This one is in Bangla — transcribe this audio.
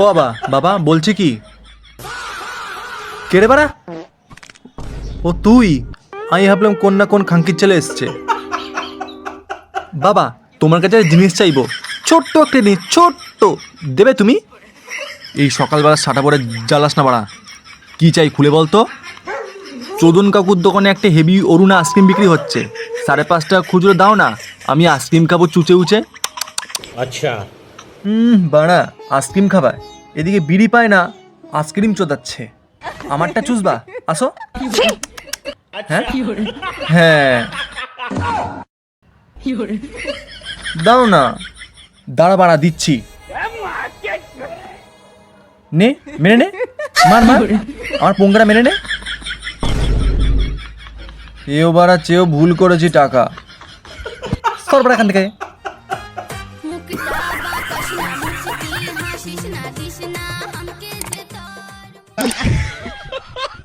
ও বাবা, বাবা বলছি কি, কে রে বাড়া? ও তুই? আমি ভাবলাম কোন না কোন খাঙ্কির ছেলে এসছে। বাবা, তোমার কাছে জিনিস চাইবো, ছোট্ট একটা জিনিস, ছোট্ট, দেবে তুমি? এই সকালবেলা সাটা পরে জ্বালাস না বাড়া। কি চাই খুলে বলতো? চোদন কাকুর দোকানে একটা হেভি অরুণা আইসক্রিম বিক্রি হচ্ছে, 5.5 টাকা খুচরো দাও না, আমি আইসক্রিম খাবো চুচে উচে। আচ্ছা। বাড়া আইসক্রিম খাবা, এদিকে বিড়ি পায় না, আইসক্রিম চোদাচ্ছে। আমারটা চুষবা, আসো। হ্যাঁ হ্যাঁ, দাও না। দাঁড়া বাড়া, দিচ্ছি। নে, মেনে নে, মার মার, আমার পোঙ্গাটা মেনে নে। এও বাড়া, চেয়েও ভুল করেছি টাকা। সর বাড়া এখান থেকে। মুখটা বাতাস না, মুচকি হাসিস না, দিস না।